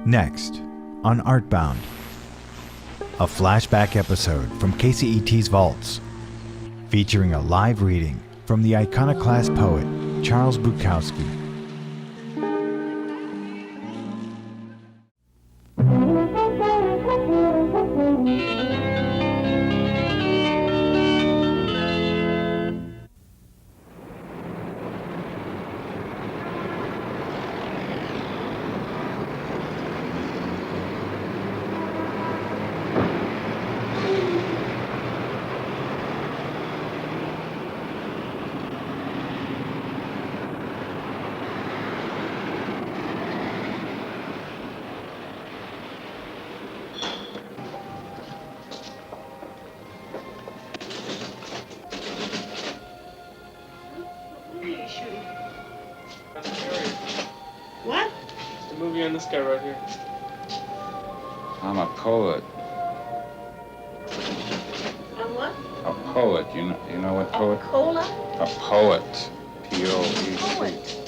Next, on Artbound, a flashback episode from KCET's Vaults, featuring a live reading from the iconoclast poet Charles Bukowski. What? The movie on this guy right here. I'm a poet. On what? A poet. You know what poet? Cola? A poet. P-O-E-T. Poet.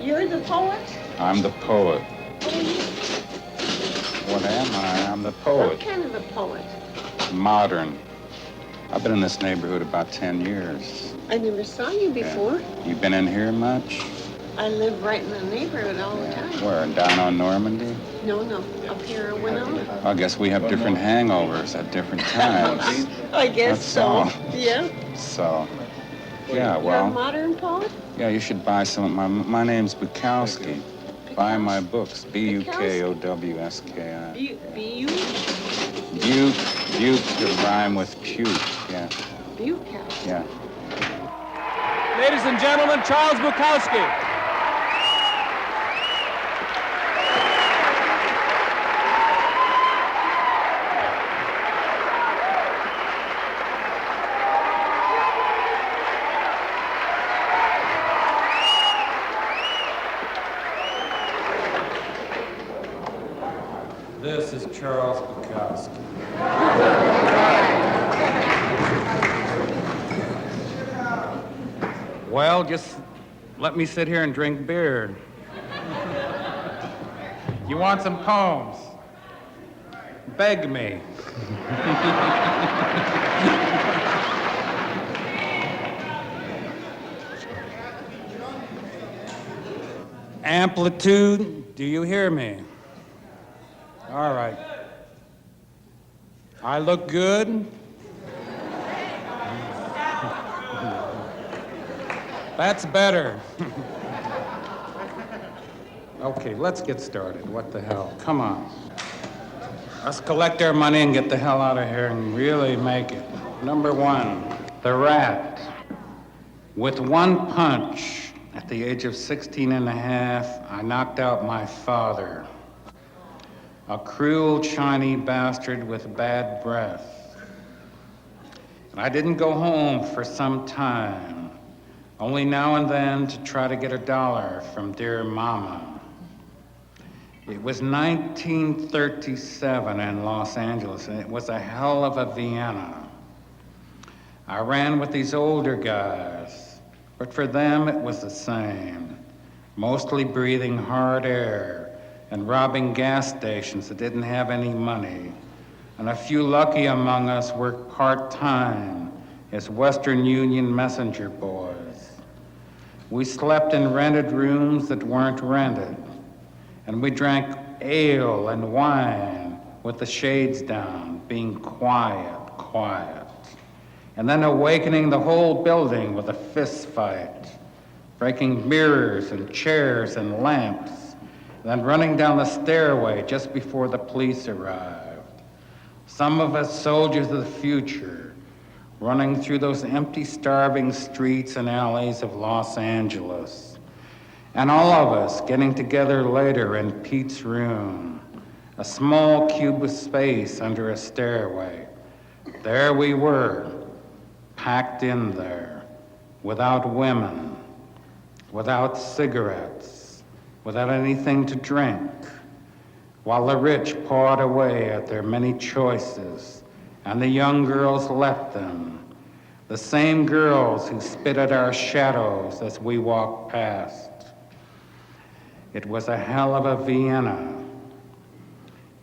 You're the poet? I'm the poet. What are you? What am I? I'm the What poet. kind of a poet? Modern. I've been in this neighborhood about 10 years. I never saw you before. Yeah. You been in here much? I live right in the neighborhood all the time. Where? Down on Normandy? No, up here in Winona. I guess we have different hangovers at different times. I guess That's so. all. Yeah. So, yeah, You're a well, modern poet? yeah, you should buy some of my name's Bukowski. Buy my books. Bukowski. B-U? Buke to rhyme with puke, yeah. Bukowski. Yeah. Ladies and gentlemen, Charles Bukowski. This is Charles Bukowski. Well, just let me sit here and drink beer. You want some poems? Beg me. Amplitude, do you hear me? All right. I look good? That's better. Okay, let's get started. What the hell? Come on. Let's collect our money and get the hell out of here and really make it. Number one, the rat. With one punch, at the age of 16 and a half, I knocked out my father. A cruel, Chinese bastard with bad breath. And I didn't go home for some time, only now and then to try to get $1 from dear Mama. It was 1937 in Los Angeles, and it was a hell of a Vienna. I ran with these older guys, but for them it was the same, mostly breathing hard air and robbing gas stations that didn't have any money. And a few lucky among us worked part-time as Western Union messenger boys. We slept in rented rooms that weren't rented, and we drank ale and wine with the shades down, being quiet. And then awakening the whole building with a fist fight, breaking mirrors and chairs and lamps, then running down the stairway just before the police arrived. Some of us soldiers of the future, running through those empty, starving streets and alleys of Los Angeles. And all of us getting together later in Pete's room, a small cube of space under a stairway. There we were, packed in there, without women, without cigarettes, without anything to drink, while the rich pawed away at their many choices, and the young girls left them, the same girls who spit at our shadows as we walked past. It was a hell of a Vienna.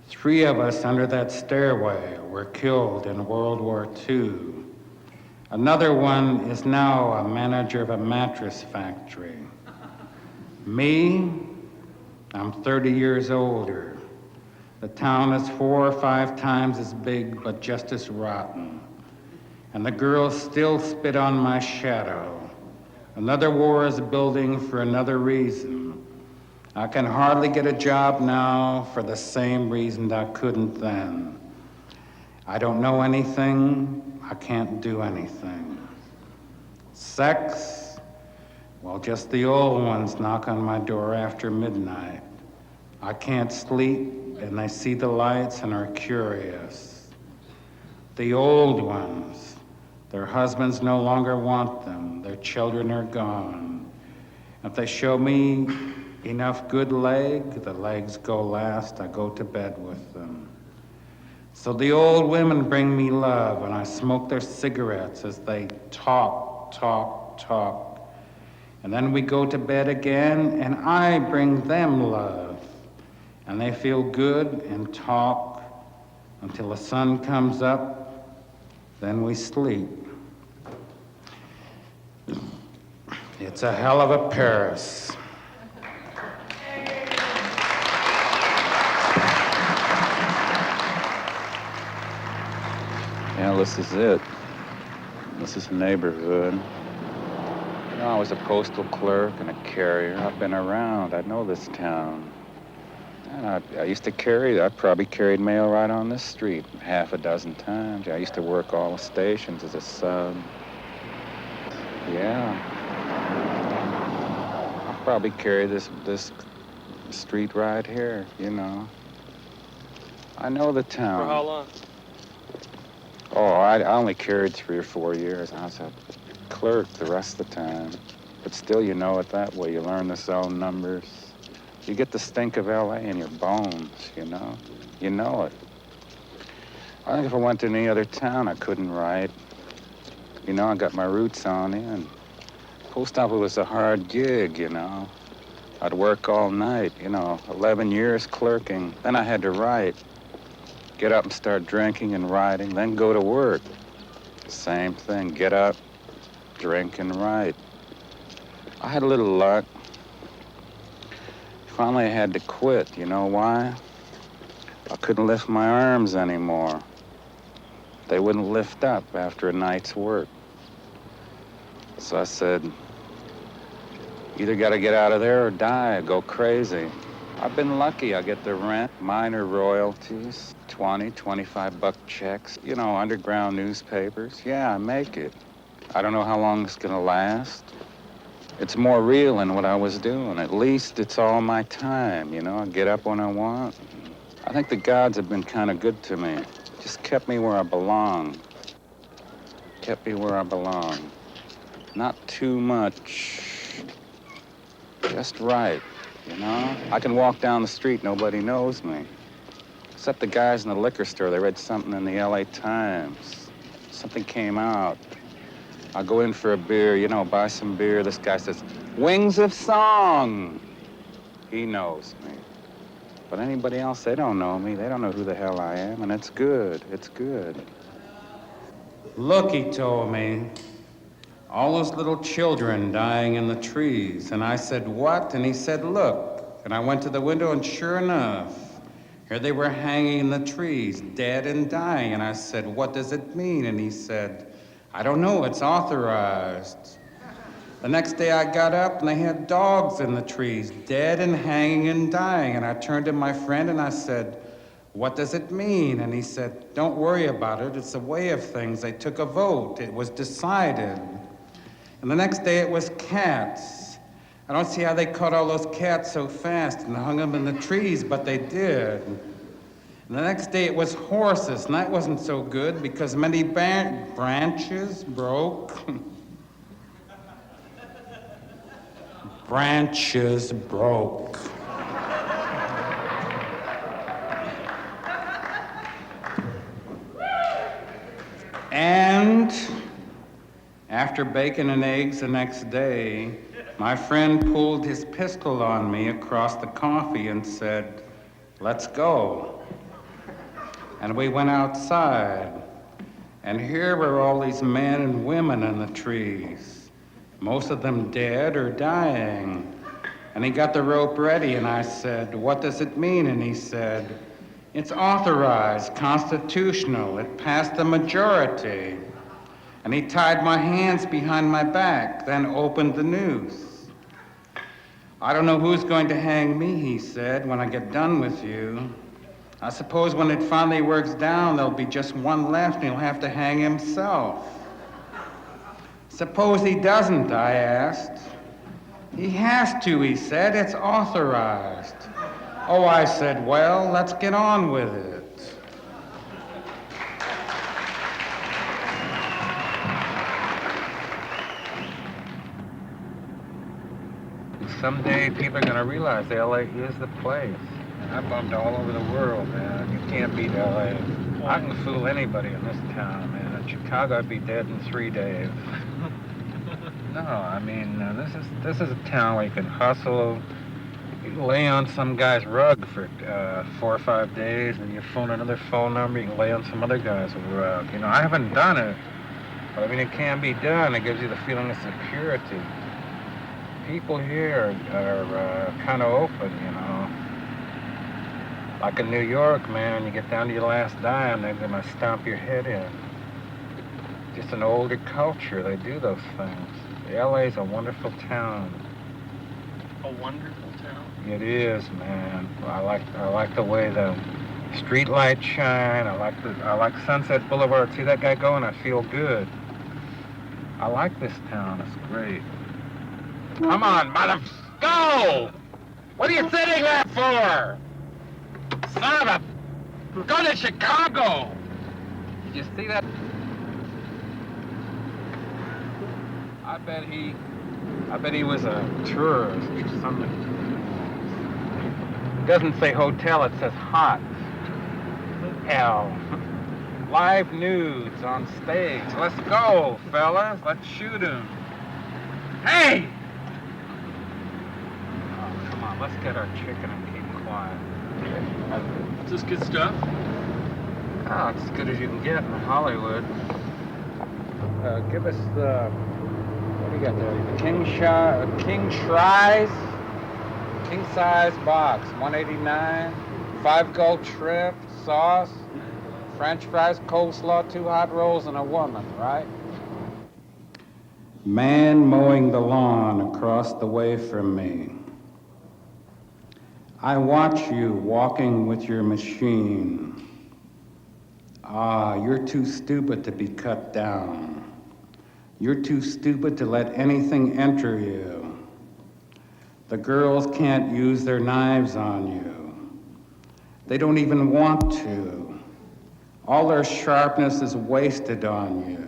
3 of us under that stairway were killed in World War II. Another one is now a manager of a mattress factory. Me, I'm 30 years older. The town is 4 or 5 times as big, but just as rotten. And the girls still spit on my shadow. Another war is building for another reason. I can hardly get a job now for the same reason I couldn't then. I don't know anything. I can't do anything. Sex? Well, just the old ones knock on my door after midnight. I can't sleep, and they see the lights and are curious. The old ones, their husbands no longer want them. Their children are gone. If they show me enough good leg, the legs go last, I go to bed with them. So the old women bring me love, and I smoke their cigarettes as they talk. And then we go to bed again, and I bring them love. And they feel good and talk until the sun comes up, then we sleep. It's a hell of a Paris. Yeah, this is it. This is a neighborhood. You know, I was a postal clerk and a carrier. I've been around. I know this town. And I used to I probably carried mail right on this street 6 times. I used to work all the stations as a sub. Yeah. I probably carry this street right here, you know. I know the town. For how long? Oh, I only carried 3 or 4 years. I was a clerk the rest of the time. But still, you know it that way. You learn the zone numbers. You get the stink of L.A. in your bones, you know? You know it. I think if I went to any other town, I couldn't write. You know, I got my roots on in. Post office was a hard gig, you know. I'd work all night, you know, 11 years clerking. Then I had to write. Get up and start drinking and writing, then go to work. Same thing, get up, drink and write. I had a little luck. Finally, I had to quit. You know why? I couldn't lift my arms anymore. They wouldn't lift up after a night's work. So I said, either gotta get out of there or die, go crazy. I've been lucky. I get the rent, minor royalties, 20, 25-buck checks, you know, underground newspapers. Yeah, I make it. I don't know how long it's gonna last. It's more real than what I was doing. At least it's all my time, you know? I get up when I want. I think the gods have been kind of good to me. Just kept me where I belong. Kept me where I belong. Not too much. Just right, you know? I can walk down the street, nobody knows me. Except the guys in the liquor store, they read something in the LA Times. Something came out. I'll go in for a beer, you know, buy some beer. This guy says, "Wings of Song." He knows me. But anybody else, they don't know me. They don't know who the hell I am, and it's good. It's good. Look, he told me, all those little children dying in the trees. And I said, what? And he said, look. And I went to the window, and sure enough, here they were hanging in the trees, dead and dying. And I said, what does it mean? And he said, I don't know, it's authorized. The next day I got up and they had dogs in the trees, dead and hanging and dying. And I turned to my friend and I said, what does it mean? And he said, don't worry about it, it's a way of things. They took a vote, it was decided. And the next day it was cats. I don't see how they caught all those cats so fast and hung them in the trees, but they did. And the next day it was horses, and that wasn't so good because many branches broke. Branches broke. And after bacon and eggs the next day, My friend pulled his pistol on me across the coffee and said, "Let's go." And we went outside. And here were all these men and women in the trees, most of them dead or dying. And he got the rope ready, and I said, "What does it mean?" And he said, "It's authorized, constitutional. It passed the majority." And he tied my hands behind my back, then opened the noose. "I don't know who's going to hang me," he said, "when I get done with you. I suppose when it finally works down, there'll be just one left and he'll have to hang himself." "Suppose he doesn't?" I asked. "He has to," he said. "It's authorized." "Oh," I said, "well, let's get on with it." Someday people are going to realize LA is the place. I bumped all over the world, man. You can't beat LA. I can fool anybody in this town, man. In Chicago, I'd be dead in 3 days. No, I mean, this is a town where you can hustle. You can lay on some guy's rug for 4 or 5 days, and you phone another phone number. You can lay on some other guy's rug. You know, I haven't done it, but I mean, it can be done. It gives you the feeling of security. People here are kind of open, you know. Like in New York, man, you get down to your last dime, they're gonna stomp your head in. Just an older culture, they do those things. LA's a wonderful town. A wonderful town. It is, man. I like the way the street lights shine. I like Sunset Boulevard. See that guy going? I feel good. I like this town. It's great. Come on, mother... Go! What are you sitting there for? Son of a... Go to Chicago! Did you see that? I bet he was a tourist or something. It doesn't say hotel, it says hot. Hell. Live nudes on stage. Let's go, fellas. Let's shoot him. Hey! Oh, come on, let's get our chicken and keep quiet. Is this good stuff? Oh, it's as good as you can get in Hollywood. Give us the... What do you got there? King size box, $189. 5 gold shrimp, sauce, French fries, coleslaw, 2 hot rolls, and a woman, right? Man mowing the lawn across the way from me. I watch you walking with your machine. Ah, you're too stupid to be cut down. You're too stupid to let anything enter you. The girls can't use their knives on you. They don't even want to. All their sharpness is wasted on you.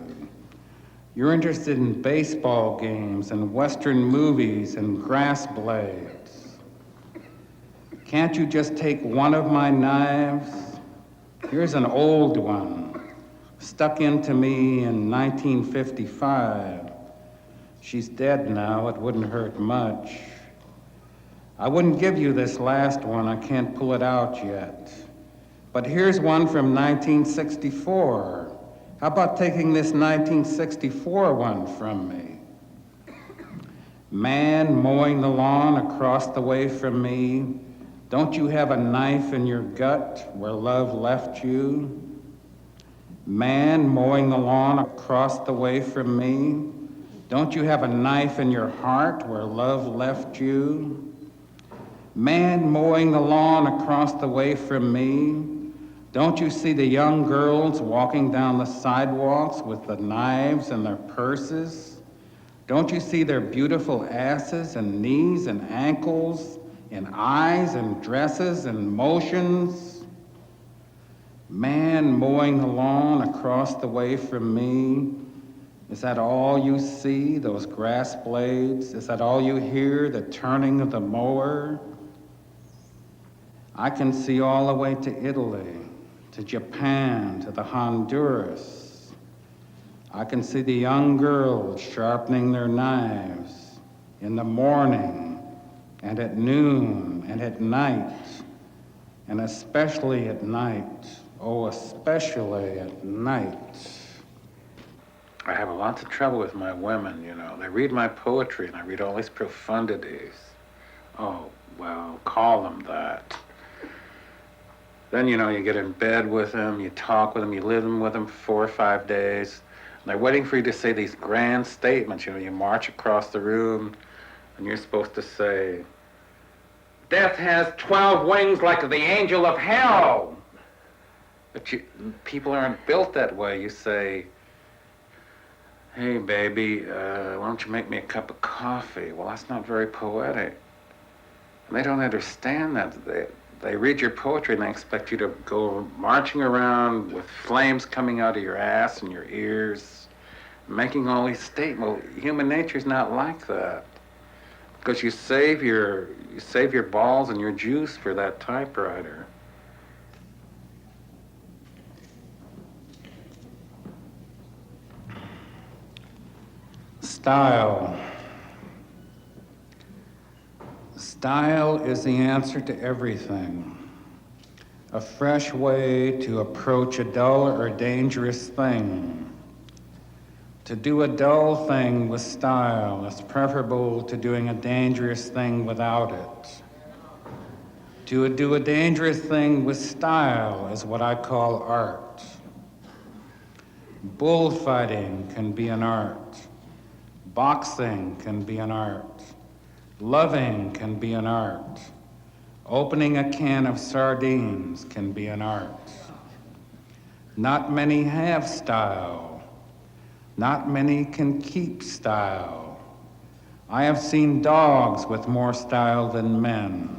You're interested in baseball games and Western movies and grass blades. Can't you just take one of my knives? Here's an old one. Stuck into me in 1955. She's dead now, it wouldn't hurt much. I wouldn't give you this last one, I can't pull it out yet. But here's one from 1964. How about taking this 1964 one from me? Man mowing the lawn across the way from me. Don't you have a knife in your gut where love left you? Man mowing the lawn across the way from me. Don't you have a knife in your heart where love left you? Man mowing the lawn across the way from me. Don't you see the young girls walking down the sidewalks with the knives in their purses? Don't you see their beautiful asses and knees and ankles and eyes and dresses and motions? Man mowing the lawn across the way from me. Is that all you see, those grass blades? Is that all you hear, the turning of the mower? I can see all the way to Italy, to Japan, to the Honduras. I can see the young girls sharpening their knives. in the morning, and at noon, and at night, and especially at night. Oh, especially at night. I have lots of trouble with my women, you know. They read my poetry, and I read all these profundities. Oh, well, call them that. Then, you know, you get in bed with them, you talk with them, you live with them for 4 or 5 days, and they're waiting for you to say these grand statements. You know, you march across the room, and you're supposed to say, "Death has 12 wings like the angel of hell." But people aren't built that way. You say, "Hey, baby, why don't you make me a cup of coffee?" Well, that's not very poetic. And they don't understand that. They read your poetry and they expect you to go marching around with flames coming out of your ass and your ears, making all these statements. Well, human nature's not like that. Because you save your balls and your juice for that typewriter. Style. Style is the answer to everything. A fresh way to approach a dull or dangerous thing. To do a dull thing with style is preferable to doing a dangerous thing without it. To do a dangerous thing with style is what I call art. Bullfighting can be an art. Boxing can be an art. Loving can be an art. Opening a can of sardines can be an art. Not many have style. Not many can keep style. I have seen dogs with more style than men,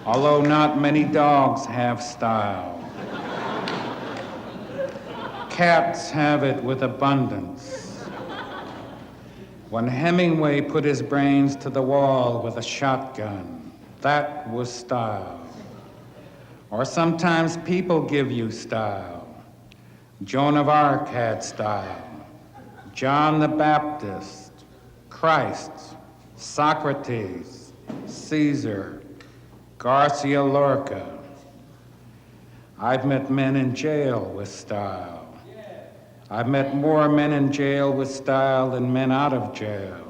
although not many dogs have style. Cats have it with abundance. When Hemingway put his brains to the wall with a shotgun, that was style. Or sometimes people give you style. Joan of Arc had style. John the Baptist, Christ, Socrates, Caesar, Garcia Lorca. I've met men in jail with style. I've met more men in jail with style than men out of jail.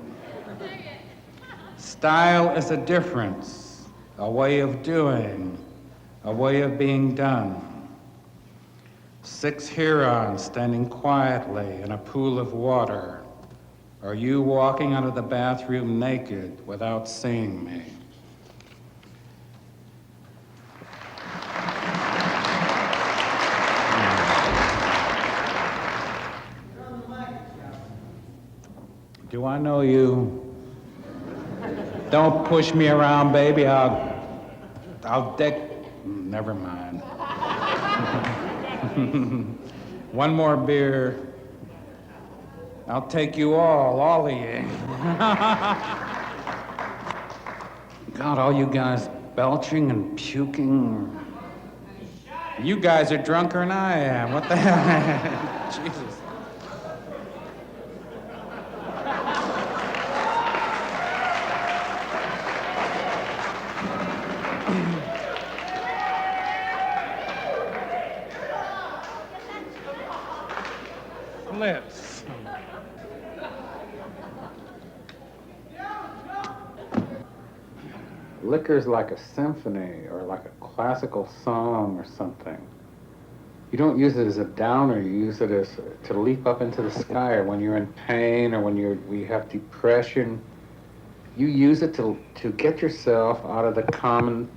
Style is a difference, a way of doing, a way of being done. 6 Hurons standing quietly in a pool of water, or you walking out of the bathroom naked without seeing me. Do I know you? Don't push me around, baby. I'll never mind. One more beer. I'll take you all of you. God, all you guys belching and puking. You guys are drunker than I am. What the hell? Jesus. Lips. Liquor's like a symphony or like a classical song or something. You don't use it as a downer, you use it as to leap up into the sky, or when you're in pain, or when we have depression. You use it to get yourself out of the common.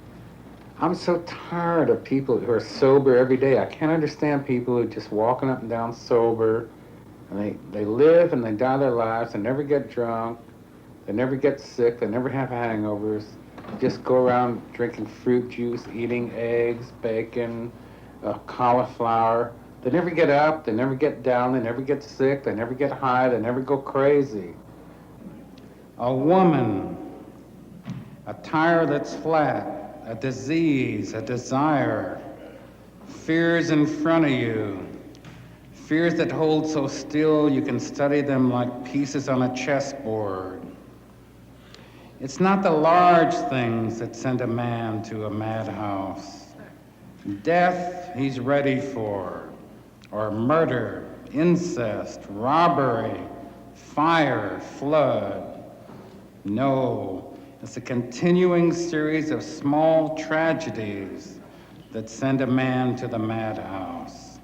I'm so tired of people who are sober every day. I can't understand people who are just walking up and down sober. And they live and they die their lives. They never get drunk. They never get sick. They never have hangovers. They just go around drinking fruit juice, eating eggs, bacon, cauliflower. They never get up. They never get down. They never get sick. They never get high. They never go crazy. A woman, a tire that's flat, a disease, a desire, fears in front of you. Fears that hold so still you can study them like pieces on a chessboard. It's not the large things that send a man to a madhouse. Death he's ready for, or murder, incest, robbery, fire, flood. No, it's a continuing series of small tragedies that send a man to the madhouse.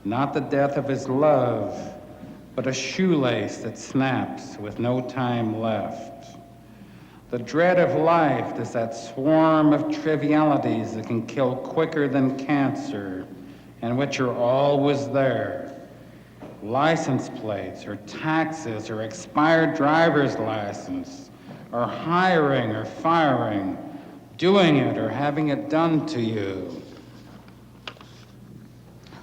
Not the death of his love, but a shoelace that snaps with no time left. The dread of life is that swarm of trivialities that can kill quicker than cancer, and which are always there. License plates, or taxes, or expired driver's license, or hiring or firing, doing it or having it done to you.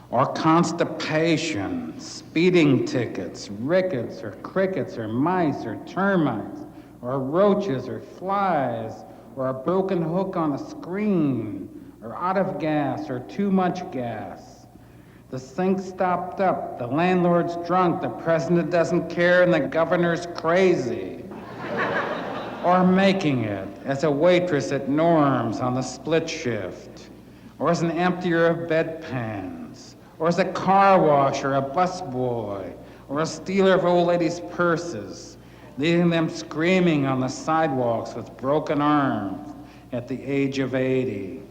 Or constipation, speeding tickets, rickets, or crickets, or mice, or termites, or roaches, or flies, or a broken hook on a screen, or out of gas, or too much gas. The sink stopped up, the landlord's drunk, the president doesn't care, and the governor's crazy. Or making it as a waitress at Norm's on the split shift, or as an emptier of bedpans, or as a car wash or a busboy, or a stealer of old ladies' purses, leaving them screaming on the sidewalks with broken arms at the age of 80.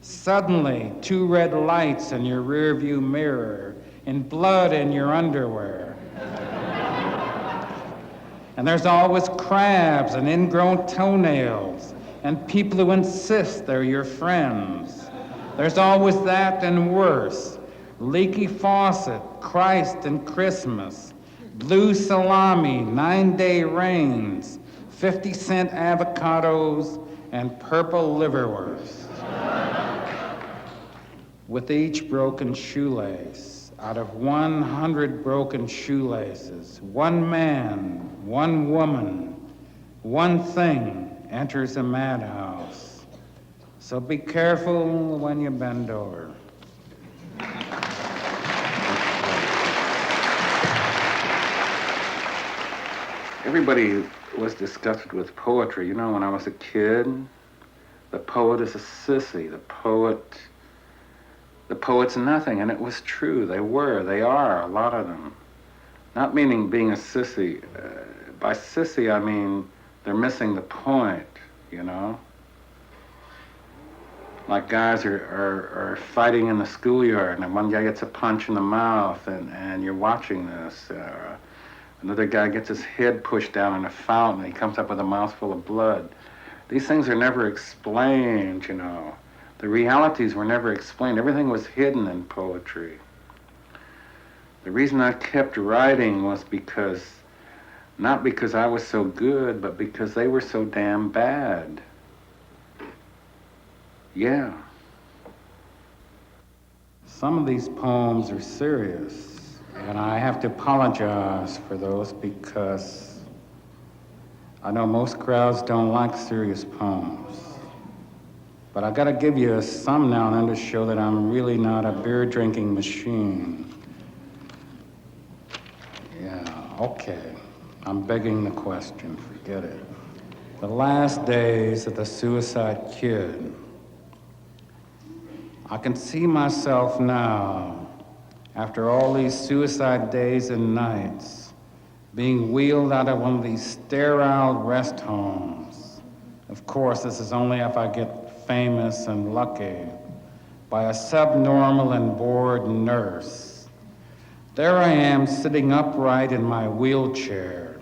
Suddenly, 2 red lights in your rearview mirror, and blood in your underwear. And there's always crabs and ingrown toenails, and people who insist they're your friends. There's always that and worse. Leaky faucet, Christ and Christmas, blue salami, 9-day rains, 50-cent avocados, and purple liverwurst. With each broken shoelace, out of 100 broken shoelaces, one man, one woman, one thing enters a madhouse. So be careful when you bend over. Everybody was disgusted with poetry. You know, when I was a kid, the poet is a sissy. The poet's nothing, and it was true. They are, a lot of them. Not meaning being a sissy. By sissy, I mean they're missing the point, you know? Like guys are fighting in the schoolyard, and one guy gets a punch in the mouth, and you're watching this. Another guy gets his head pushed down in a fountain, and he comes up with a mouthful of blood. These things are never explained, you know. The realities were never explained. Everything was hidden in poetry. The reason I kept writing was not because I was so good, but because they were so damn bad. Yeah. Some of these poems are serious, and I have to apologize for those because I know most crowds don't like serious poems. But I gotta give you some now and then to show that I'm really not a beer-drinking machine. Yeah, okay. I'm begging the question, forget it. The last days of the suicide kid. I can see myself now, after all these suicide days and nights, being wheeled out of one of these sterile rest homes. Of course, this is only if I get famous and lucky, by a subnormal and bored nurse. There I am sitting upright in my wheelchair,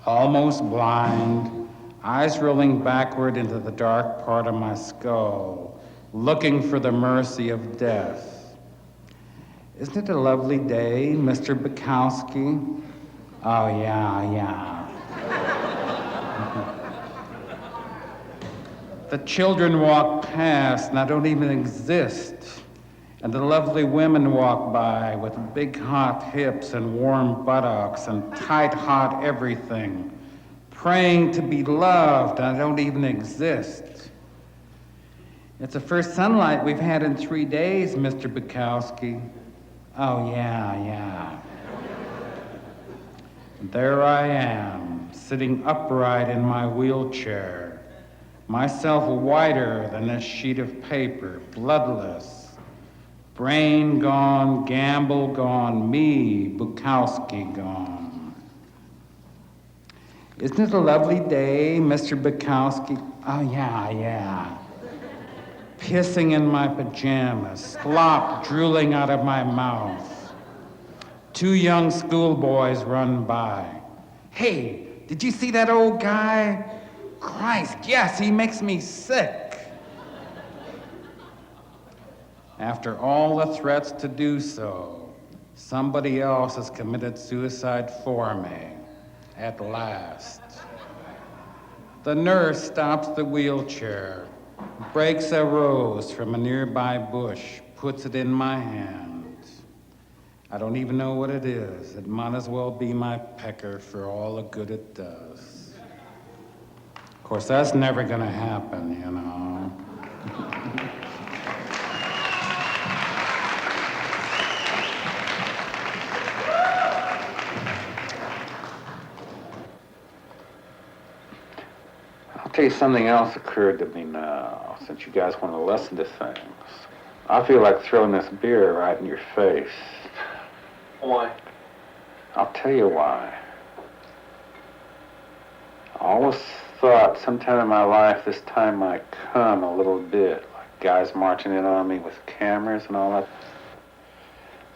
almost blind, eyes rolling backward into the dark part of my skull, looking for the mercy of death. Isn't it a lovely day, Mr. Bukowski? Oh, yeah. The children walk past, and I don't even exist. And the lovely women walk by with big hot hips and warm buttocks and tight hot everything, praying to be loved, and I don't even exist. It's the first sunlight we've had in 3 days, Mr. Bukowski. Oh, yeah. And there I am, sitting upright in my wheelchair, myself whiter than this sheet of paper, bloodless, brain gone, gamble gone, me, Bukowski gone. Isn't it a lovely day, Mr. Bukowski? Oh, yeah. Pissing in my pajamas, slop drooling out of my mouth. 2 young schoolboys run by. Hey, did you see that old guy? Christ, yes, he makes me sick. After all the threats to do so, somebody else has committed suicide for me, at last. The nurse stops the wheelchair, breaks a rose from a nearby bush, puts it in my hand. I don't even know what it is. It might as well be my pecker for all the good it does. Of course, that's never gonna happen, you know. I'll tell you something else occurred to me now, since you guys want to listen to things. I feel like throwing this beer right in your face. Why? I'll tell you why. I always thought sometime in my life this time might come a little bit, like guys marching in on me with cameras and all that.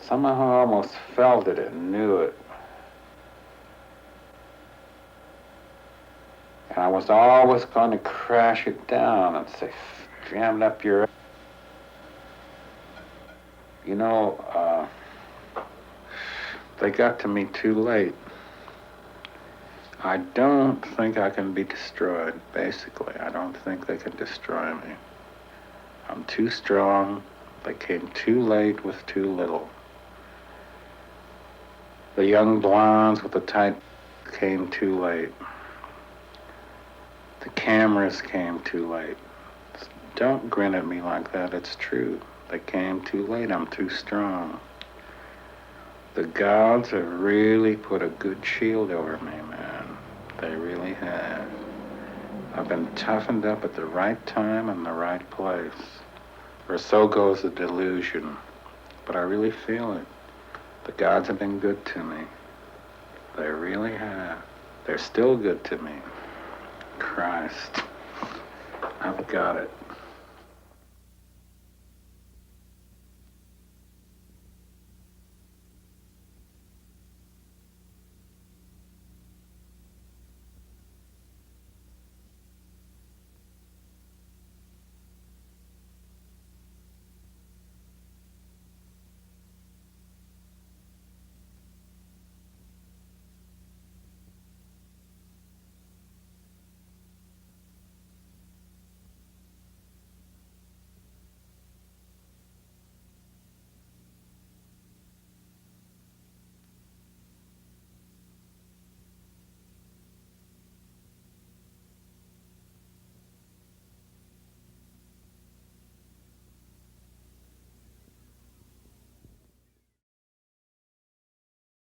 Somehow I almost felt it and knew it. And I was always going to crash it down and say, jam it up your... You know, they got to me too late. I don't think I can be destroyed, basically. I don't think they can destroy me. I'm too strong. They came too late with too little. The young blondes with the tight came too late. The cameras came too late. Don't grin at me like that, it's true. They came too late, I'm too strong. The gods have really put a good shield over me, man. They really have. I've been toughened up at the right time and the right place. Or so goes the delusion. But I really feel it. The gods have been good to me. They really have. They're still good to me. Christ, I've got it.